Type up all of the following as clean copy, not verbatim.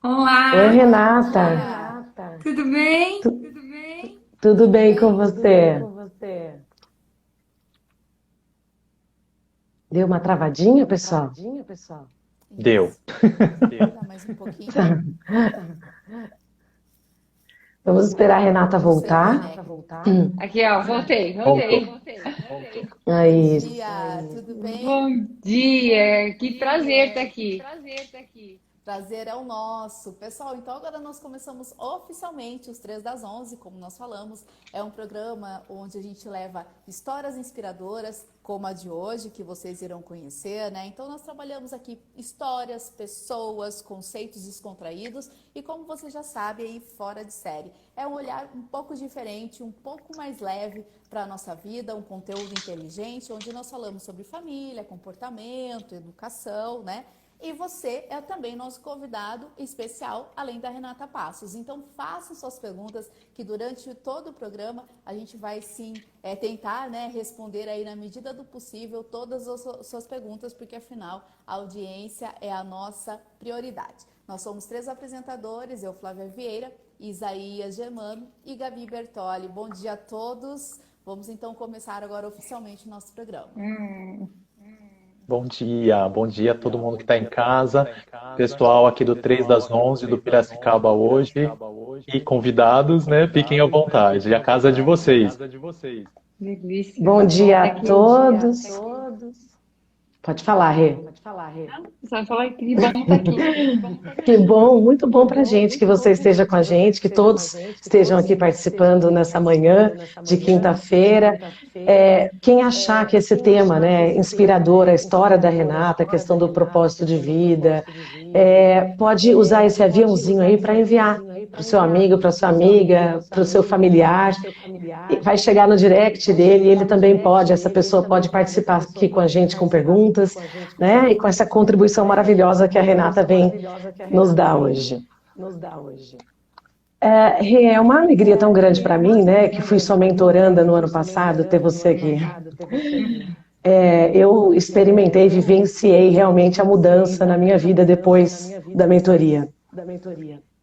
Oi, Olá, Renata. tudo bem? Tu- Tudo bem com você? Deu uma travadinha, pessoal? Deu. Isso. Vamos esperar mais um pouquinho. Vamos esperar a Renata Não sei, voltar. Werneck. Aqui, ó, voltei, Voltou. voltei. Bom Aí, dia, tudo bem? Bom dia, que prazer estar aqui. Prazer é o nosso. Pessoal, então agora nós começamos oficialmente os 3 das 11, como nós falamos. É um programa onde a gente leva histórias inspiradoras, como a de hoje, que vocês irão conhecer, né? Então nós trabalhamos aqui histórias, pessoas, conceitos descontraídos e, como você já sabe, aí fora de série. É um olhar um pouco diferente, um pouco mais leve para a nossa vida, um conteúdo inteligente, onde nós falamos sobre família, comportamento, educação, né? E você é também nosso convidado especial, além da Renata Passos. Então, faça suas perguntas, que durante todo o programa a gente vai sim tentar, né, responder aí na medida do possível todas as suas perguntas, porque afinal a audiência é a nossa prioridade. Nós somos 3 apresentadores, eu, Flávia Vieira, Isaías Germano e Gabi Bertoli. Bom dia a todos. Vamos então começar agora oficialmente o nosso programa. Bom dia a todo mundo que está em casa, pessoal aqui do 3 das 11 do Piracicaba hoje e convidados, né? Fiquem à vontade, a casa é de vocês. Delícia, bom que bom dia estar a aqui. todos. Pode falar, Rê. Só vai falar que bom estar aqui. Que bom, muito bom para a gente que você esteja com a gente, que todos estejam aqui participando nessa manhã de quinta-feira. Quem achar que esse tema, né, inspirador, a história da Renata, a questão do propósito de vida, pode usar esse aviãozinho aí para enviar para o seu amigo, para sua amiga, para o seu familiar. Vai chegar no direct dele e ele também pode, essa pessoa pode participar aqui com a gente com perguntas, né? E com essa contribuição maravilhosa que a Renata vem nos dar hoje. É uma alegria tão grande para mim, né? Que fui sua mentoranda no ano passado, ter você aqui. Eu experimentei, vivenciei realmente a mudança na minha vida depois da mentoria.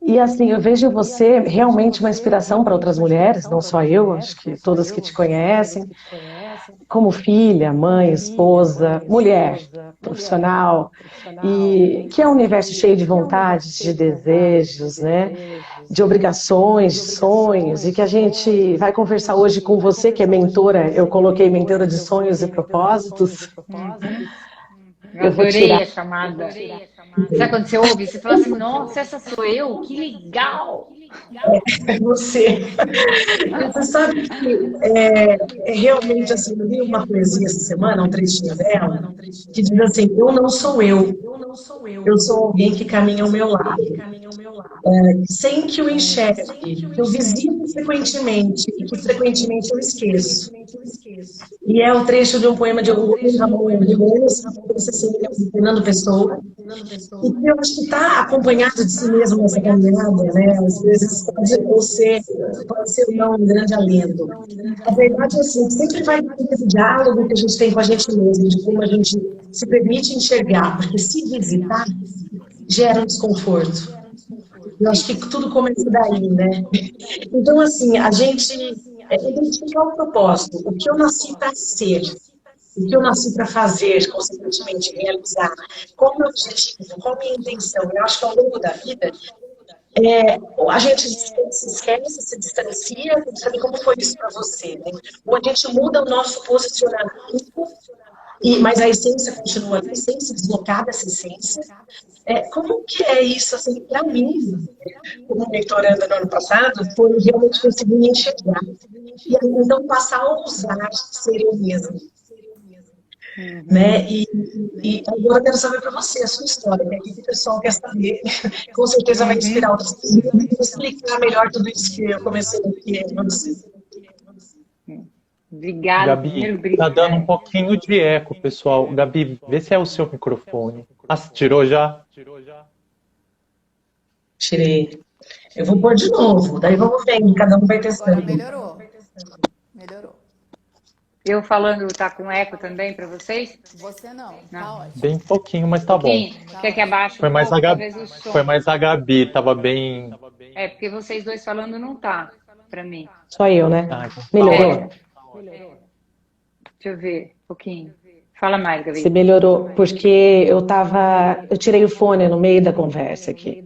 E assim, eu vejo você realmente uma inspiração para outras mulheres, não só eu, acho que todas que te conhecem, como filha, mãe, esposa, mulher, profissional, e que é um universo cheio de vontades, de desejos, né? De obrigações, de sonhos, e que a gente vai conversar hoje com você, que é mentora, eu coloquei mentora de sonhos e propósitos. Uhum. Eu Eu vou tirar. adorei a chamada. Sabe quando você ouve, você fala assim, nossa, essa sou eu? Que legal! É você. Você sabe que realmente assim, eu li uma poesia essa semana, um trechinho dela, que diz assim: eu não sou eu sou alguém que caminha ao meu lado, sem que eu enxergue, que eu visito frequentemente e que frequentemente eu esqueço. E é um trecho de um poema de Rui Ramon Lemos, que diz assim, Fernando Pessoa, e que eu acho que está acompanhado de si mesmo nessa caminhada, né? Às vezes pode ser não um grande alento. A verdade é assim, sempre vai ter esse diálogo que a gente tem com a gente mesmo, de como a gente se permite enxergar, porque se visitar gera um desconforto. Eu acho que tudo começa daí, né? Então, assim, a gente identificar o propósito, o que eu nasci para ser, o que eu nasci para fazer, consequentemente realizar, qual o meu objetivo, qual a minha intenção. Eu acho que ao longo da vida, a gente se esquece, se distancia, não sabe como foi isso para você, né? Ou a gente muda o nosso posicionamento, mas a essência continua ali, sem se deslocar dessa essência. Como que é isso, assim, para mim, como mentoranda no ano passado, foi realmente conseguir me enxergar. E aí, então, passar a ousar ser eu mesma. Né? E agora eu quero saber para você a sua história, né? O que o pessoal quer saber. Com certeza vai inspirar outras pessoas. Eu vou explicar melhor tudo isso que eu comecei aqui com você. Obrigada, Gabi, primeiro, tá dando um obrigada. pouquinho de eco, pessoal. Gabi, vê se é o seu microfone. Ah, tirou já? Tirei. Eu vou pôr de novo, daí vamos vendo, cada um vai Agora testando. melhorou. Melhorou. Eu falando tá com eco também para vocês? Você não, Não. tá ótimo. Bem pouquinho, mas tá bom. Quer que abaixe Foi um mais pouco? a Talvez Gabi, o som. foi mais a Gabi, tava bem. É, porque vocês dois falando não tá para mim. Só eu, né? Ah, então tá Melhorou? ótimo. Deixa eu ver um pouquinho. Fala mais, Gabi. Você melhorou, porque eu tirei o fone no meio da conversa aqui.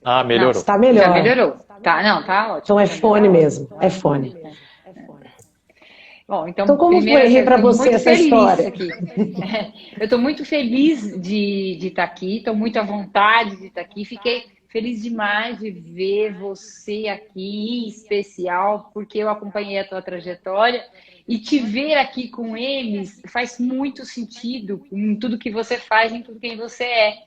Ah, Não, melhorou. Está já melhor. melhorou. Tá, não, tá ótimo. Então é Pra mim fone tá mesmo, ótimo. é fone. Bom, Então então, como primeiro, foi assim, rir eu para estou você muito essa feliz história? aqui. Eu estou muito feliz de estar aqui, estou muito à vontade de estar aqui. Fiquei feliz demais de ver você aqui, em especial, porque eu acompanhei a tua trajetória. E te ver aqui com eles faz muito sentido em tudo que você faz, em tudo quem você é.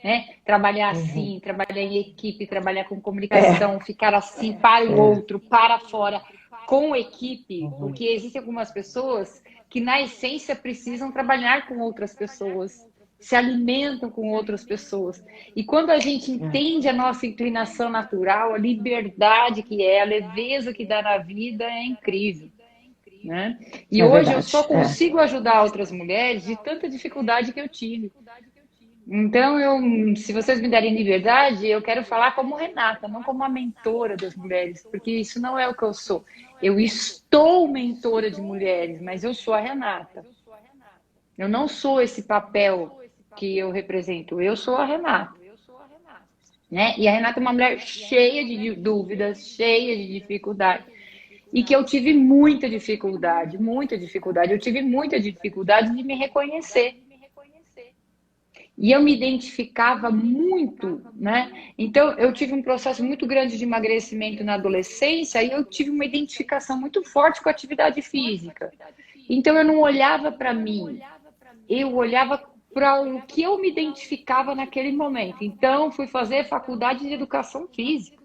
Né? Trabalhar assim, trabalhar em equipe, trabalhar com comunicação, ficar assim para o outro, para fora, com equipe, porque existem algumas pessoas que na essência precisam trabalhar com outras pessoas, se alimentam com outras pessoas. E quando a gente entende a nossa inclinação natural, a liberdade que é, a leveza que dá na vida é incrível. Né? E É hoje eu verdade, só consigo ajudar outras mulheres de tanta dificuldade que eu tive. Então, se vocês me derem liberdade, eu quero falar como Renata, não como a mentora das mulheres, porque isso não é o que eu sou. Eu estou mentora de mulheres, mas eu sou a Renata. Eu não sou esse papel que eu represento, eu sou a Renata. Né? E a Renata é uma mulher cheia de dúvidas, cheia de dificuldade. E que eu tive muita dificuldade, muita dificuldade. Eu tive muita dificuldade de me reconhecer. E eu me identificava muito, né? Então, eu tive um processo muito grande de emagrecimento na adolescência e eu tive uma identificação muito forte com a atividade física. Então, eu não olhava para mim, eu olhava para o que eu me identificava naquele momento. Então, fui fazer faculdade de educação física.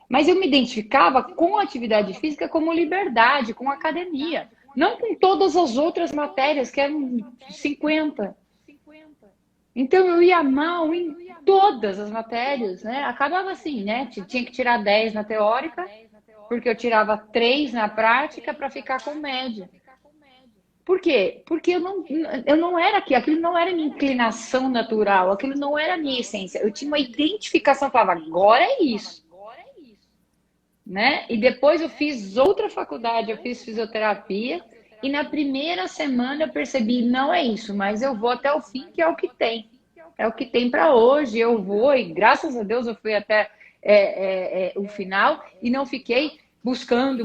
Mas eu me identificava com a atividade física como liberdade, com academia. Não com todas as outras matérias, que eram 50. Então, eu ia mal em todas as matérias, né? Acabava assim, né? Tinha que tirar 10 na teórica, porque eu tirava 3 na prática para ficar com média. Por quê? Porque eu não era aquilo não era minha inclinação natural, aquilo não era minha essência. Eu tinha uma identificação, eu falava, agora é isso. Né? E depois eu fiz outra faculdade, eu fiz fisioterapia, e na primeira semana eu percebi, não é isso, mas eu vou até o fim, que é o que tem. É o que tem para hoje, eu vou, e graças a Deus eu fui até o final, e não fiquei buscando,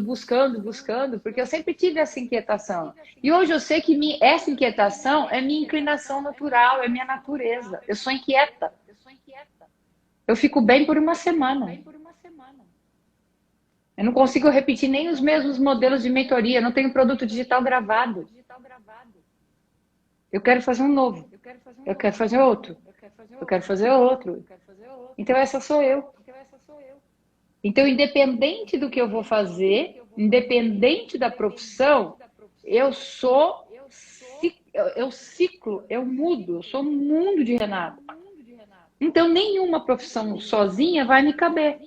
porque eu sempre tive essa inquietação. E hoje eu sei que essa inquietação é minha inclinação natural, é minha natureza. Eu sou inquieta. Eu fico bem por uma semana. Eu não consigo repetir nem os mesmos modelos de mentoria, eu não tenho produto digital gravado. Eu quero fazer um novo. Eu quero fazer outro. Eu quero fazer outro. Então essa sou eu. Então, independente do que eu vou fazer, independente da profissão, eu ciclo, eu mudo, eu sou um mundo de Renata. Então, nenhuma profissão sozinha vai me caber.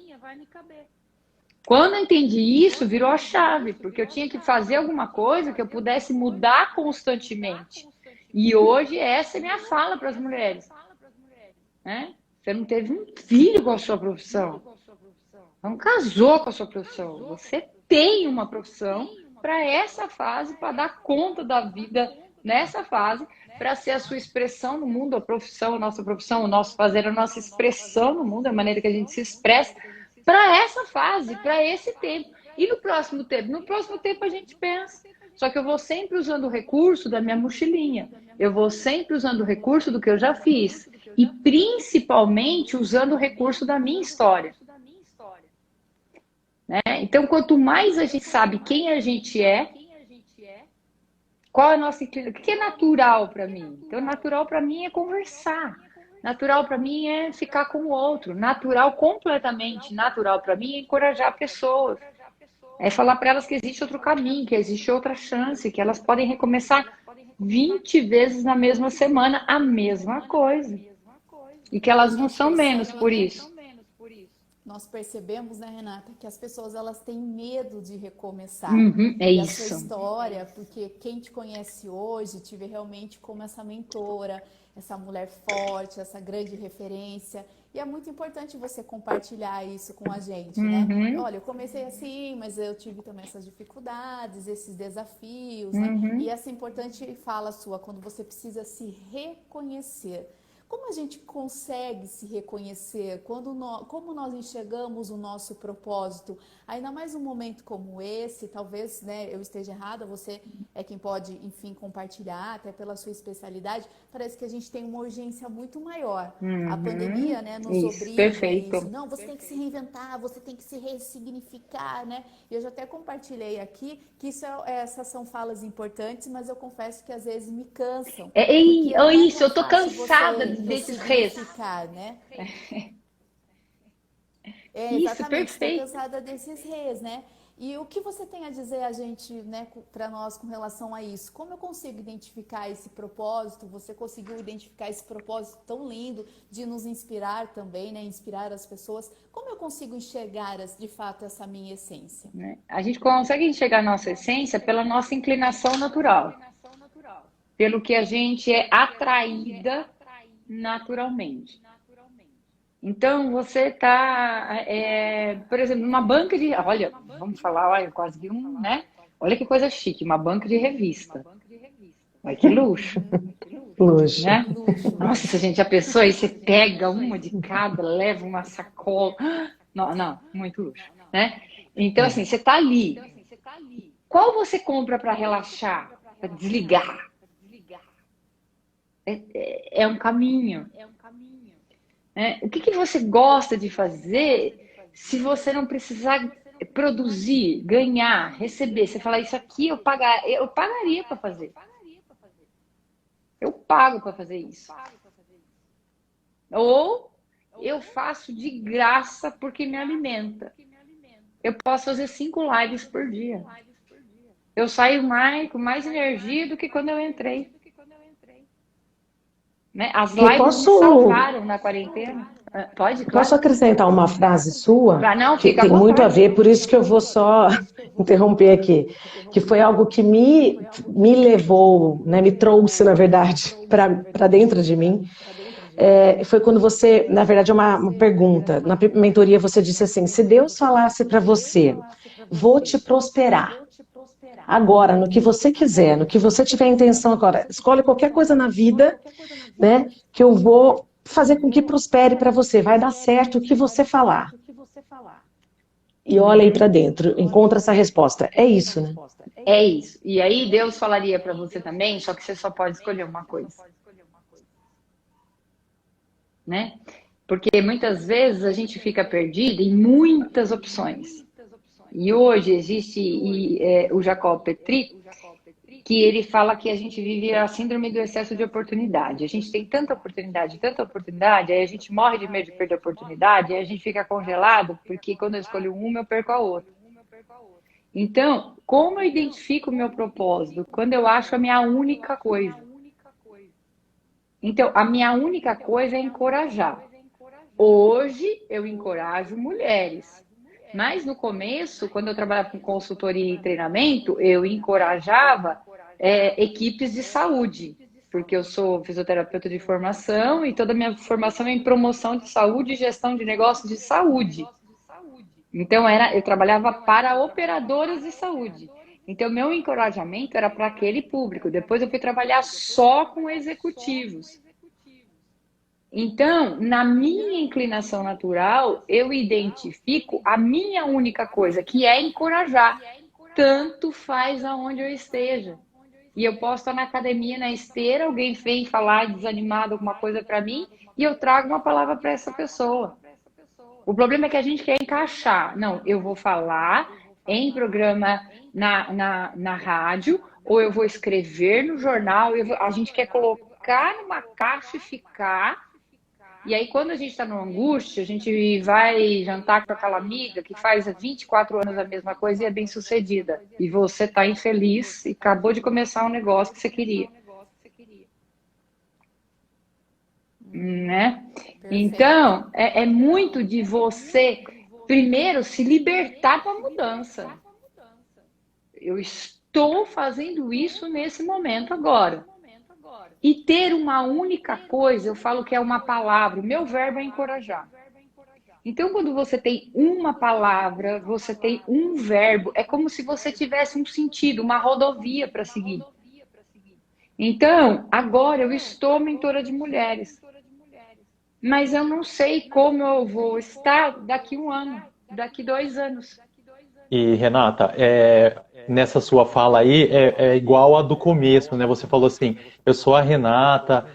Quando eu entendi isso, virou a chave, porque eu tinha que fazer alguma coisa que eu pudesse mudar constantemente. E hoje essa é minha fala para as mulheres. Né? Você não teve um filho com a sua profissão. Não casou com a sua profissão. Você tem uma profissão para essa fase, para dar conta da vida nessa fase, para ser a sua expressão no mundo, a nossa profissão, o nosso fazer, a nossa expressão no mundo, a maneira que a gente se expressa, para essa fase, para esse tempo. E no próximo tempo? No próximo tempo a gente pensa. Só que eu vou sempre usando o recurso da minha mochilinha. Eu vou sempre usando o recurso do que eu já fiz. E principalmente usando o recurso da minha história. Né? Então, quanto mais a gente sabe quem a gente é, qual é a nossa inclinação, o que é natural para mim? Então, natural para mim é conversar. Natural para mim é ficar com o outro. Natural, completamente natural para mim é encorajar pessoas. É falar para elas que existe outro caminho, que existe outra chance, que elas podem recomeçar 20 vezes na mesma semana a mesma coisa. E que elas não são menos por isso. nós percebemos, né, Renata, que as pessoas elas têm medo de recomeçar. É E a sua isso. história, porque quem te conhece hoje te vê realmente como essa mentora, essa mulher forte, essa grande referência. E é muito importante você compartilhar isso com a gente, né? Olha, eu comecei assim, mas eu tive também essas dificuldades, esses desafios, né? E essa importante fala sua, quando você precisa se reconhecer. Como a gente consegue se reconhecer? Como nós enxergamos o nosso propósito? Ainda mais um momento como esse, talvez, né, eu esteja errada, você é quem pode, enfim, compartilhar, até pela sua especialidade. Parece que a gente tem uma urgência muito maior. A pandemia, né, nos Isso, obriga a perfeito. isso. Não, você tem que se reinventar, você tem que se ressignificar, né? E eu já até compartilhei aqui que essas são falas importantes, mas eu confesso que às vezes me cansam. Porque não é Isso, tão eu tô fácil cansada você desses res. ressignificar, né? Isso, Exatamente, estou perfeito. cansada desses reis, né? E o que você tem a dizer a gente, né, para nós com relação a isso? Como eu consigo identificar esse propósito? Você conseguiu identificar esse propósito tão lindo de nos inspirar também, né? Inspirar as pessoas. Como eu consigo enxergar, de fato, essa minha essência? A gente consegue enxergar a nossa essência pela nossa inclinação natural, pelo que a gente é atraída naturalmente. Então, você está, por exemplo, numa banca de... Olha, vamos falar, olha, eu quase vi né? Olha que coisa chique, uma banca de revista. Olha que luxo, Luxo. né? Nossa, gente, a pessoa aí você pega uma de cada, leva uma sacola. Não, muito luxo, né? Então, assim, você está ali. Qual você compra para relaxar, para desligar? É um caminho. O que você gosta de fazer se você não precisar produzir, ganhar, receber? Você fala, isso aqui eu pagaria para fazer. Eu pago para fazer isso. Ou eu faço de graça porque me alimenta. Eu posso fazer 5 lives por dia. Eu saio com mais energia do que quando eu entrei. Né? As lives me salvaram na quarentena. Pode, claro. Posso acrescentar uma frase sua? Não, que tem muito a ver, por isso que eu vou só interromper aqui. Que foi algo que me levou, né, me trouxe, na verdade, para dentro de mim. Foi quando você, na verdade, é uma pergunta. Na mentoria você disse assim: se Deus falasse para você, vou te prosperar agora, no que você quiser, no que você tiver intenção agora, escolhe qualquer coisa na vida, né, que eu vou fazer com que prospere para você, vai dar certo o que você falar. E olha aí para dentro, encontra essa resposta. É isso, né? É isso. E aí Deus falaria para você também, só que você só pode escolher uma coisa. Né? Porque muitas vezes a gente fica perdido em muitas opções. E hoje existe o Jacob Petri, que ele fala que a gente vive a síndrome do excesso de oportunidade. A gente tem tanta oportunidade, aí a gente morre de medo de perder a oportunidade, aí a gente fica congelado, porque quando eu escolho uma, eu perco a outra. Então, como eu identifico o meu propósito? Quando eu acho a minha única coisa. Então, a minha única coisa é encorajar. Hoje, eu encorajo mulheres. Mas no começo, quando eu trabalhava com consultoria e treinamento, eu encorajava equipes de saúde, porque eu sou fisioterapeuta de formação e toda a minha formação é em promoção de saúde e gestão de negócios de saúde. Então, eu trabalhava para operadoras de saúde. Então, meu encorajamento era para aquele público. Depois eu fui trabalhar só com executivos. Então, na minha inclinação natural, eu identifico a minha única coisa, que é encorajar. Tanto faz aonde eu esteja. E eu posso estar na academia, na esteira, alguém vem falar desanimado alguma coisa para mim, e eu trago uma palavra para essa pessoa. O problema é que a gente quer encaixar. Não, eu vou falar em programa na rádio, ou eu vou escrever no jornal, a gente quer colocar numa caixa e ficar. E aí, quando a gente está numa angústia, a gente vai jantar com aquela amiga que faz há 24 anos a mesma coisa e é bem sucedida. E você está infeliz e acabou de começar um negócio que você queria. Né? Então, é muito de você primeiro, se libertar para a mudança. Eu estou fazendo isso nesse momento agora. E ter uma única coisa, eu falo que é uma palavra, o meu verbo é encorajar. Então, quando você tem uma palavra, você tem um verbo, é como se você tivesse um sentido, uma rodovia para seguir. Então, agora eu estou mentora de mulheres, mas eu não sei como eu vou estar daqui 1 ano, daqui 2 anos. E, Renata, nessa sua fala aí, é igual a do começo, né? Você falou assim, eu sou a Renata,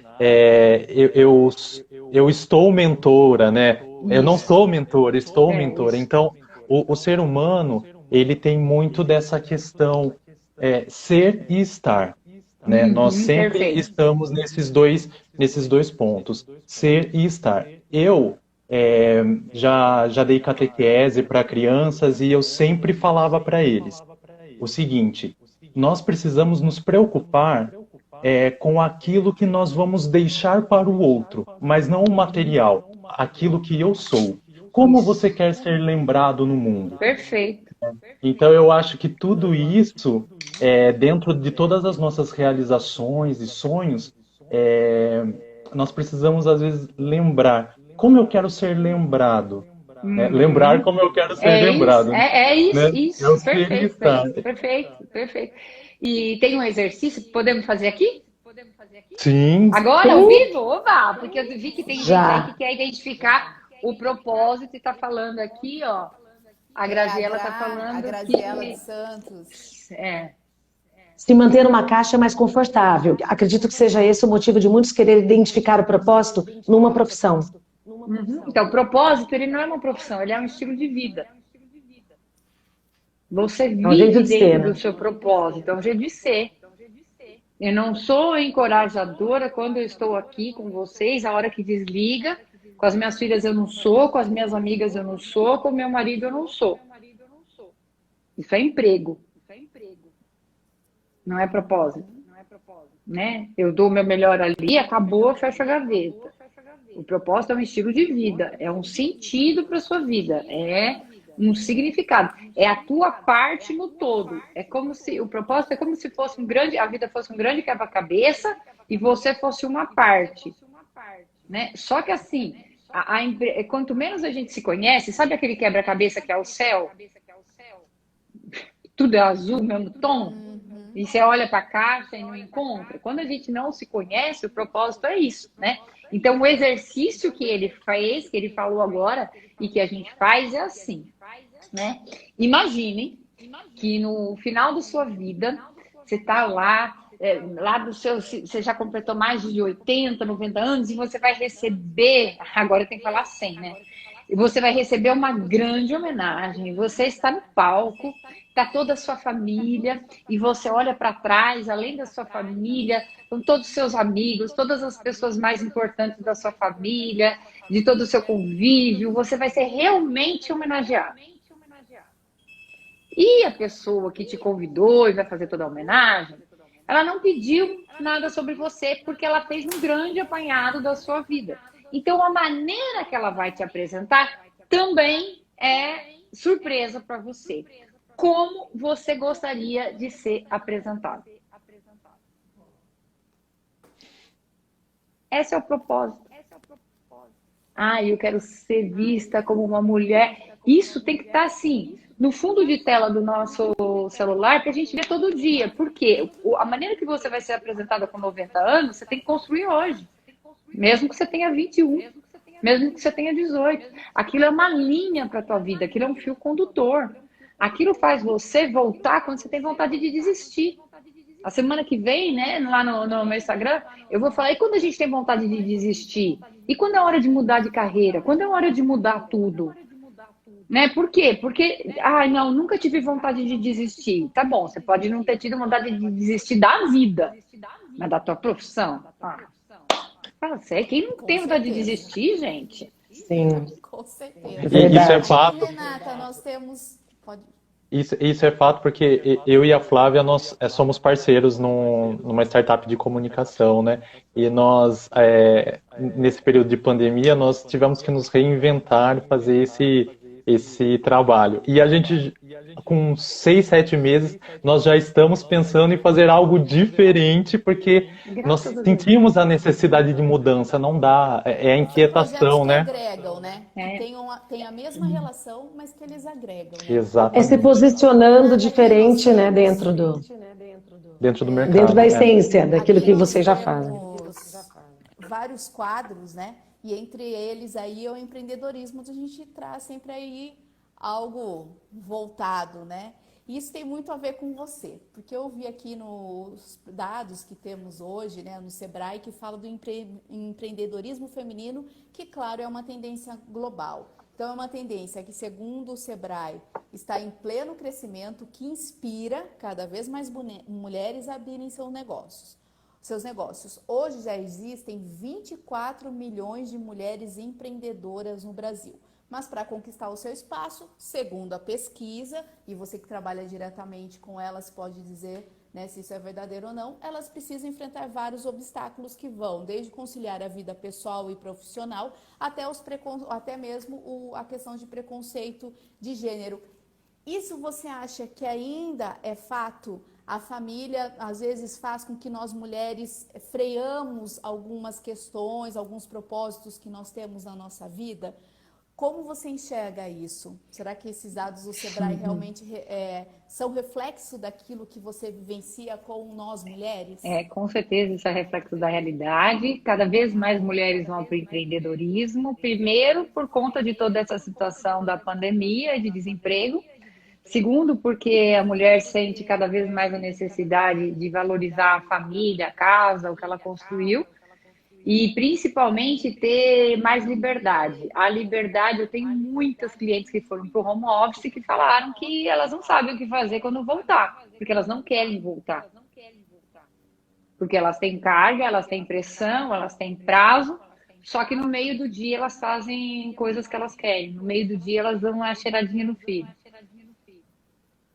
eu estou mentora, né? Eu não sou mentora, estou mentora. Isso. Então, o ser humano, ele tem muito dessa questão ser e estar, né? Nós sempre Perfeito. estamos nesses dois pontos, ser e estar. Eu já dei catequese para crianças e eu sempre falava para eles o seguinte: nós precisamos nos preocupar com aquilo que nós vamos deixar para o outro, mas não o material, aquilo que eu sou. Como você quer ser lembrado no mundo? Perfeito. Então eu acho que tudo isso, dentro de todas as nossas realizações e sonhos, nós precisamos às vezes lembrar como eu quero ser lembrado, né? Lembrar como eu quero ser lembrado, Isso, né? Eu isso. ser e Perfeito, estar. perfeito. E tem um exercício que podemos fazer aqui? Sim, Agora, ao vivo? Oba! Porque eu vi que tem gente Já. aí que quer identificar o propósito e está falando aqui, ó. A Graziela está falando A Graziela que... dos Santos. Se manter numa caixa é mais confortável. Acredito que seja esse o motivo de muitos quererem identificar o propósito numa profissão. Então, o propósito, ele não é uma profissão, ele é um estilo de vida. Você um jeito vive de ser, dentro né? do seu propósito, é um jeito de ser. Eu não sou encorajadora quando eu estou aqui com vocês, a hora que desliga. Com as minhas filhas eu não sou, com as minhas amigas eu não sou, com o meu marido eu não sou. Isso é emprego. Não é propósito. Né? Eu dou o meu melhor ali, acabou, fecho a gaveta. O propósito é um estilo de vida, é um sentido para a sua vida, é um significado, é a tua parte no todo. É como se o propósito é como se fosse a vida fosse um grande quebra-cabeça e você fosse uma parte, né? Só que assim, quanto menos a gente se conhece, sabe aquele quebra-cabeça que é o céu? Tudo é azul, mesmo tom. E você olha para a caixa e não encontra. Quando a gente não se conhece, o propósito é isso, né? Então, o exercício que ele fez, que ele falou agora, e que a gente faz é assim, né? Imaginem que no final da sua vida, você está lá do seu... Você já completou mais de 80, 90 anos e você vai receber... Agora tem que falar 100, né? E você vai receber uma grande homenagem. Você está no palco, está toda a sua família, e você olha para trás, além da sua família, com todos os seus amigos, todas as pessoas mais importantes da sua família, de todo o seu convívio, você vai ser realmente homenageado. E a pessoa que te convidou e vai fazer toda a homenagem, ela não pediu nada sobre você, porque ela fez um grande apanhado da sua vida. Então, a maneira que ela vai te apresentar também é surpresa para você. Como você gostaria de ser apresentado? Esse é o propósito. Eu quero ser vista como uma mulher. Isso tem que estar assim, no fundo de tela do nosso celular, que a gente vê todo dia. Por quê? A maneira que você vai ser apresentada com 90 anos, você tem que construir hoje. Mesmo que você tenha 21, mesmo que você tenha 18. Aquilo é uma linha para a tua vida, aquilo é um fio condutor. Aquilo faz você voltar quando você tem vontade de desistir. A semana que vem, né, lá no meu Instagram, eu vou falar, e quando a gente tem vontade de desistir? E quando é hora de mudar de carreira? Quando é hora de mudar tudo? Né? Por quê? Porque, não, nunca tive vontade de desistir. Tá bom, você pode não ter tido vontade de desistir da vida, mas da tua profissão. Fala sério, quem não tem vontade de desistir, gente? Sim. Com certeza. Isso é fato. Renata, nós temos... Isso é fato porque eu e a Flávia, nós somos parceiros numa startup de comunicação, né? E nós, nesse período de pandemia, nós tivemos que nos reinventar, fazer esse trabalho. E a gente, com 6, 7 meses, nós já estamos pensando em fazer algo diferente, porque nós Graças a Deus. sentimos a necessidade de mudança, não dá, é a São projetos inquietação, que né? agregam, né? Que tem a mesma relação, mas que eles agregam, né? É se Exatamente. posicionando Renata, aqui diferente, né, nós Dentro do dentro da mercado, é. essência daquilo aqui que nós vocês já fazem. temos vários quadros, né? E entre eles aí é o empreendedorismo, a gente traz sempre aí algo voltado, né? Isso tem muito a ver com você, porque eu vi aqui nos dados que temos hoje, né, no Sebrae, que fala do empreendedorismo feminino, que, claro, é uma tendência global. Então, é uma tendência que, segundo o Sebrae, está em pleno crescimento, que inspira cada vez mais mulheres a abrirem seus negócios. Hoje já existem 24 milhões de mulheres empreendedoras no Brasil. Mas para conquistar o seu espaço, segundo a pesquisa, e você que trabalha diretamente com elas pode dizer, né, se isso é verdadeiro ou não, elas precisam enfrentar vários obstáculos que vão desde conciliar a vida pessoal e profissional até mesmo a questão de preconceito de gênero. Isso você acha que ainda é fato? A família às vezes faz com que nós mulheres freamos algumas questões, alguns propósitos que nós temos na nossa vida? Como você enxerga isso? Será que esses dados do Sebrae realmente são reflexo daquilo que você vivencia com nós mulheres? Com certeza isso é reflexo da realidade. Cada vez mais mulheres vão para o empreendedorismo. Primeiro, por conta de toda essa situação da pandemia e de desemprego. Segundo, porque a mulher sente cada vez mais a necessidade de valorizar a família, a casa, o que ela construiu. E principalmente ter mais liberdade. A liberdade, eu tenho muitas clientes que foram para o home office que falaram que elas não sabem o que fazer quando voltar, porque elas não querem voltar. Porque elas têm carga, elas têm pressão, elas têm prazo, só que no meio do dia elas fazem coisas que elas querem. No meio do dia elas dão uma cheiradinha no filho.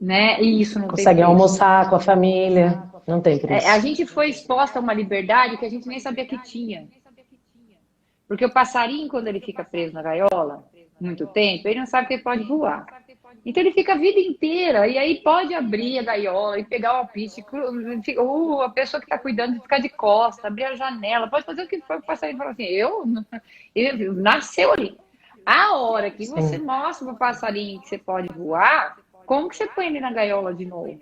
Né? E isso não tem Conseguem preço. almoçar com a família, não tem preço. A gente foi exposta a uma liberdade que a gente nem sabia que tinha. Porque o passarinho, quando ele fica preso na gaiola, muito tempo, ele não sabe que ele pode voar. Então ele fica a vida inteira, e aí pode abrir a gaiola e pegar o alpiste, ou a pessoa que está cuidando de ficar de costa, abrir a janela, pode fazer o que for, o passarinho fala assim, ele nasceu ali. A hora que você mostra para o passarinho que você pode voar, como que você põe ele na gaiola de novo?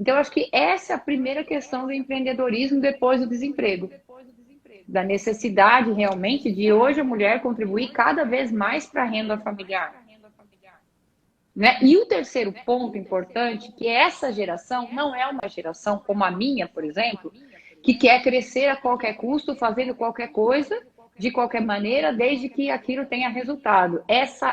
Então, eu acho que essa é a primeira questão do empreendedorismo depois do desemprego. Da necessidade, realmente, de hoje a mulher contribuir cada vez mais para a renda familiar. Né? E o terceiro ponto importante, que essa geração não é uma geração como a minha, por exemplo, que quer crescer a qualquer custo, fazendo qualquer coisa, de qualquer maneira, desde que aquilo tenha resultado.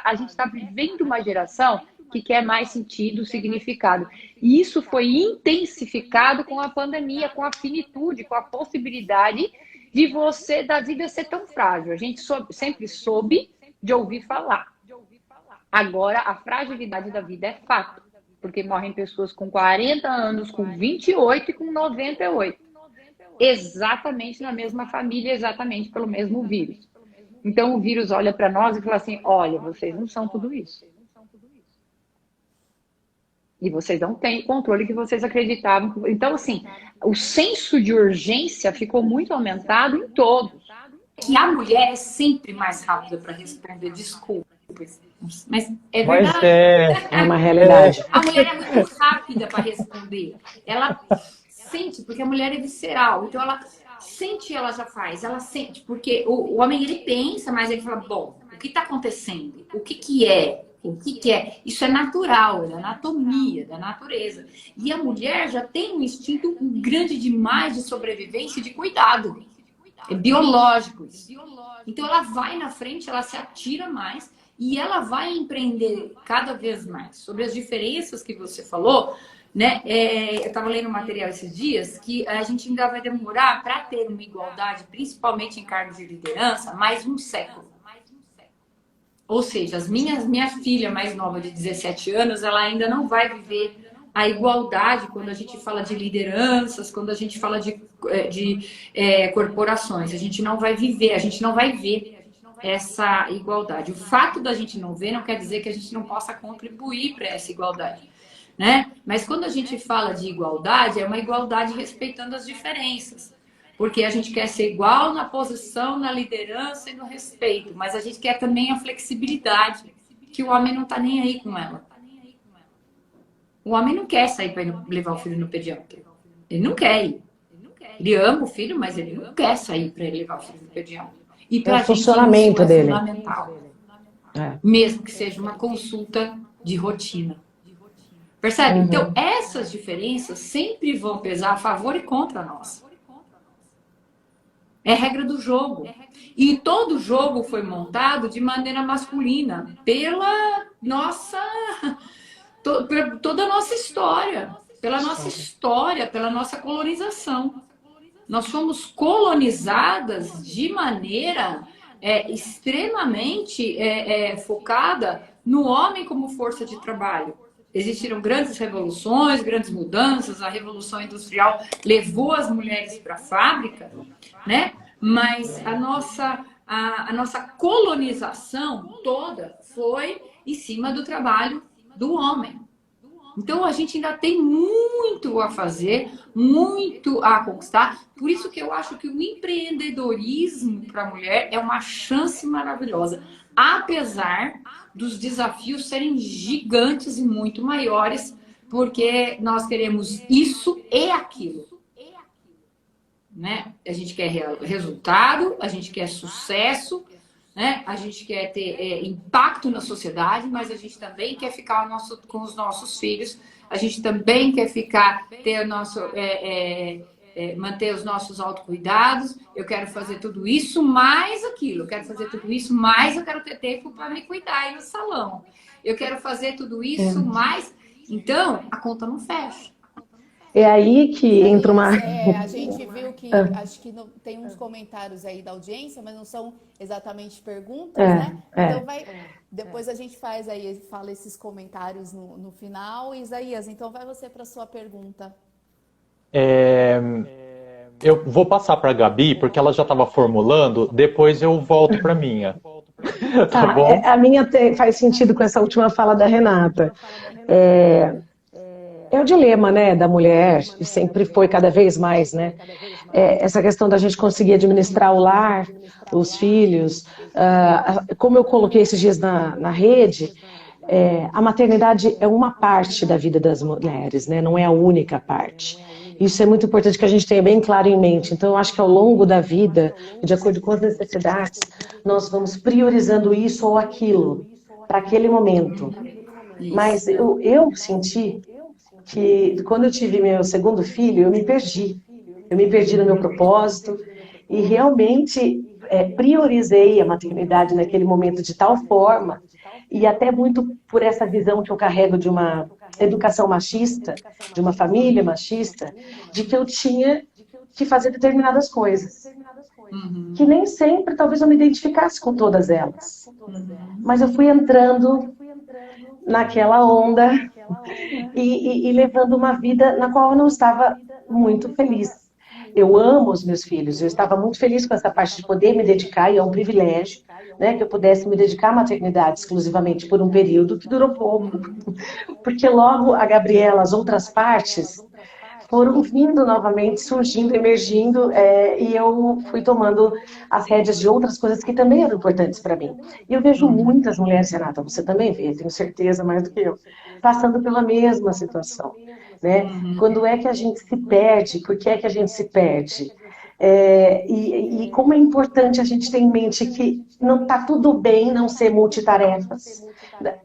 A gente está vivendo uma geração que quer mais sentido, significado. E isso foi intensificado com a pandemia, com a finitude, com a possibilidade de da vida ser tão frágil. A gente sempre soube de ouvir falar. Agora, a fragilidade da vida é fato, porque morrem pessoas com 40 anos, com 28 e com 98. Exatamente na mesma família, exatamente pelo mesmo vírus. Então, o vírus olha para nós e fala assim, olha, vocês não são tudo isso. E vocês não têm o controle que vocês acreditavam. Então, assim, o senso de urgência ficou muito aumentado em todos. Que a mulher é sempre mais rápida para responder desculpas. Mas é verdade. Mas é uma realidade. A mulher é muito rápida para responder. Ela sente, porque a mulher é visceral. Então, ela sente e ela já faz. Ela sente, porque o homem, ele pensa, mas ele fala, bom, o que está acontecendo? O que é? O que é? Isso é natural, é da anatomia, da natureza. E a mulher já tem um instinto grande demais de sobrevivência e de cuidado. É biológico isso. Então ela vai na frente, ela se atira mais e ela vai empreender cada vez mais. Sobre as diferenças que você falou, né? Eu estava lendo um material esses dias que a gente ainda vai demorar para ter uma igualdade, principalmente em cargos de liderança, mais um século. Ou seja, minha filha mais nova de 17 anos, ela ainda não vai viver a igualdade quando a gente fala de lideranças, quando a gente fala de corporações. A gente não vai viver, a gente não vai ver. essa igualdade. O fato da gente não ver não quer dizer que a gente não possa contribuir para essa igualdade, né? Mas quando a gente fala de igualdade, é uma igualdade respeitando as diferenças. Porque a gente quer ser igual na posição, na liderança e no respeito, mas a gente quer também a flexibilidade, que o homem não está nem aí com ela. O homem não quer sair para levar o filho no pediatra. Ele não quer ir. Ele ama o filho, mas ele não quer sair para levar o filho no pediatra. E para a gente funcionamento isso dele. é fundamental. Mesmo que seja uma consulta de rotina. Percebe? Então, essas diferenças sempre vão pesar a favor e contra nós. É regra do jogo. E todo jogo foi montado de maneira masculina pela nossa... toda a nossa história. Pela nossa história, pela nossa colonização. Nós fomos colonizadas de maneira extremamente focada no homem como força de trabalho. Existiram grandes revoluções, grandes mudanças. A Revolução Industrial levou as mulheres para a fábrica, né? Mas a nossa colonização toda foi em cima do trabalho do homem. Então, a gente ainda tem muito a fazer, muito a conquistar. Por isso que eu acho que o empreendedorismo para a mulher é uma chance maravilhosa. Apesar dos desafios serem gigantes e muito maiores, porque nós queremos isso e aquilo. Né? A gente quer resultado, a gente quer sucesso, né? A gente quer ter impacto na sociedade, mas a gente também quer ficar com os nossos filhos, a gente também quer manter os nossos autocuidados. Eu quero fazer tudo isso mais aquilo, eu quero fazer tudo isso mais, eu quero ter tempo para me cuidar aí no salão. Eu quero fazer tudo isso mais. Então, a conta não fecha. É aí que entra uma... a gente viu que, acho que tem uns comentários aí da audiência, mas não são exatamente perguntas, né? Então depois a gente fala esses comentários no final. Isaías, então vai você para a sua pergunta. Eu vou passar para a Gabi, porque ela já estava formulando, depois eu volto para a minha. Tá bom? A minha faz sentido com essa última fala da Renata. É o dilema, né, da mulher, e sempre foi cada vez mais, né? Essa questão da gente conseguir administrar o lar, os filhos. Como eu coloquei esses dias na rede, a maternidade é uma parte da vida das mulheres, né? Não é a única parte. Isso é muito importante que a gente tenha bem claro em mente. Então, eu acho que ao longo da vida, de acordo com as necessidades, nós vamos priorizando isso ou aquilo, para aquele momento. Mas eu senti que quando eu tive meu segundo filho, eu me perdi. Eu me perdi no meu propósito e realmente priorizei a maternidade naquele momento de tal forma, e até muito por essa visão que eu carrego de uma educação machista, de uma família machista, de que eu tinha que fazer determinadas coisas. Que nem sempre, talvez, eu me identificasse com todas elas. Mas eu fui entrando naquela onda e levando uma vida na qual eu não estava muito feliz. Eu amo os meus filhos, eu estava muito feliz com essa parte de poder me dedicar, e é um privilégio, né, que eu pudesse me dedicar à maternidade exclusivamente por um período que durou pouco. Porque logo a Gabriela, as outras partes, foram vindo novamente, surgindo, emergindo, e eu fui tomando as rédeas de outras coisas que também eram importantes para mim. E eu vejo muitas mulheres, Renata, você também vê, tenho certeza, mais do que eu, passando pela mesma situação, né? Quando é que a gente se perde? Por que é que a gente se perde? E como é importante a gente ter em mente que não está tudo bem não ser multitarefas.